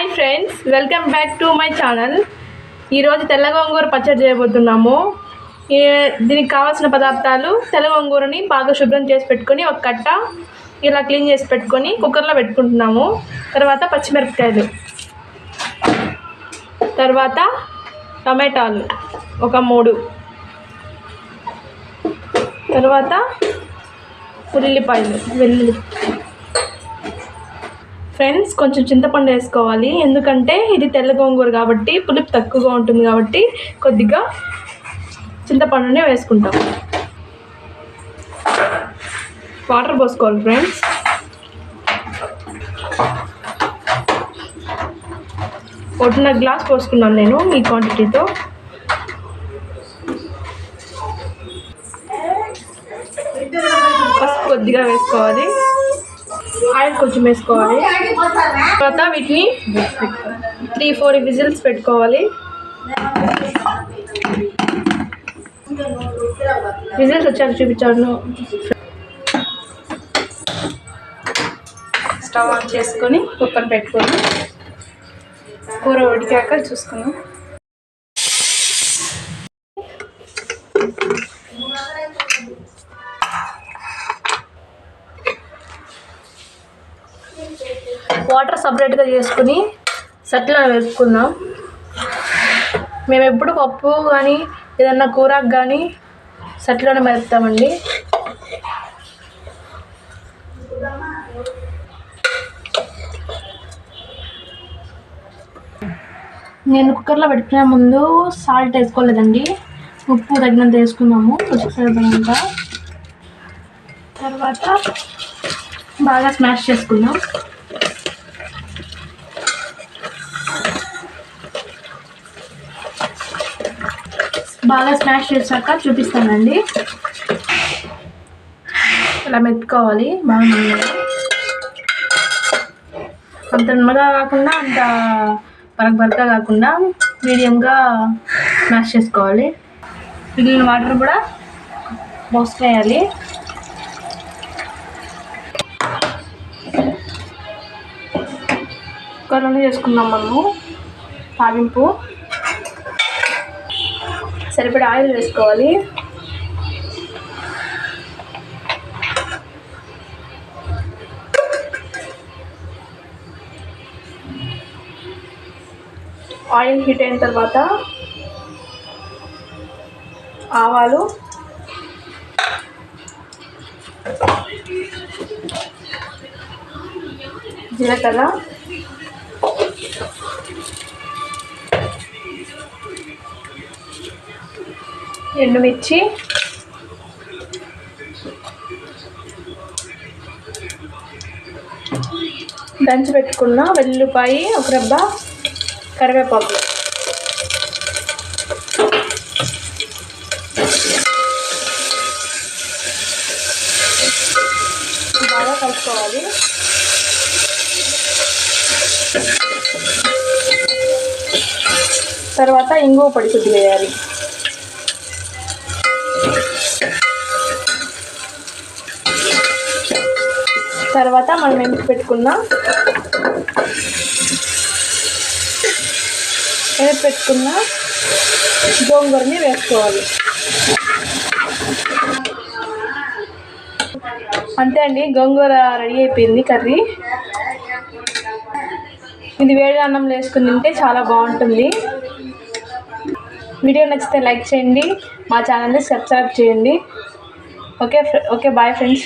Hi friends, welcome back to my channel. ఈరోజు తెల్ల గోంగూర పచ్చడి చేయబోతున్నాము. దీనికి కావాల్సిన పదార్థాలు: తెల్ల గోంగూరని బాగా శుభ్రం చేసి పెట్టుకొని ఒక కట్ట ఇలా క్లీన్ చేసి పెట్టుకొని కుక్కర్లో పెట్టుకుంటున్నాము. తర్వాత పచ్చిమిరపకాయలు, తర్వాత టమాటాలు ఒక 3, తర్వాత ఉల్లిపాయలు, వెల్లుల్లి. ఫ్రెండ్స్, కొంచెం చింతపండు వేసుకోవాలి, ఎందుకంటే ఇది తెల్ల గోంగూర కాబట్టి పులుపు తక్కువగా ఉంటుంది కాబట్టి కొద్దిగా చింతపండునే వేసుకుంటాం. వాటర్ పోసుకోవాలి ఫ్రెండ్స్. ఒకటిన్నర గ్లాస్ పోసుకున్నాను నేను ఈ క్వాంటిటీతో. పసుపు కొద్దిగా వేసుకోవాలి, ఆయిల్ కొంచెం వేసుకోవాలి. తర్వాత వీటిని 3-4 విజిల్స్ పెట్టుకోవాలి. విజిల్స్ వచ్చాక చూపించాను. స్టవ్ ఆన్ చేసుకొని కుక్కర్ పెట్టుకొని కూర ఉడికాక చూసుకున్నాం. వాటర్ సపరేట్గా చేసుకుని సెట్లో వేసుకుందాం. మేము ఎప్పుడు పప్పు కానీ ఏదన్నా కూరకు కానీ సెట్లోనే మెరుపుతామండి. నేను కుక్కర్లో పెట్టుకునే ముందు సాల్ట్ వేసుకోలేదండి, ఉప్పు తగినంత వేసుకున్నాము సరిపడినంత. తర్వాత బాగా స్మాష్ చేసుకుందాం. బాగా స్మాష్ చేశాక చూపిస్తానండి. ఇలా మెత్తుకోవాలి బాగా, అంత నిమ్మగా కాకుండా అంత బరకగా కాకుండా మీడియంగా స్మాష్ చేసుకోవాలి. మిగిలిన వాటర్ కూడా పోసేయాలి. కుక్కర్లోనే చేసుకుందాం మనము. తాలింపు సరిపడా ఆయిల్ వేసుకోవాలి. ఆయిల్ హీట్ అయిన తర్వాత ఆవాలు, జీలకర్ర, ఎండుమిర్చి, దంచి పెట్టుకున్న వెల్లుల్లిపాయ, ఒక రెబ్బ కరివేపాకు. బాగా కలుపుకోవాలి. తర్వాత ఇంగువ పొడి కొద్దిగా వేయాలి. తర్వాత మనం ఎంపిక పెట్టుకున్న గోంగూరని వేసుకోవాలి. అంతే అండి, గోంగూర రెడీ అయిపోయింది కర్రీ. ఇది వేడి అన్నంలో వేసుకుని తింటే చాలా బాగుంటుంది. వీడియో నచ్చితే లైక్ చేయండి, మా ఛానల్ని సబ్స్క్రైబ్ చేయండి. Okay bye friends.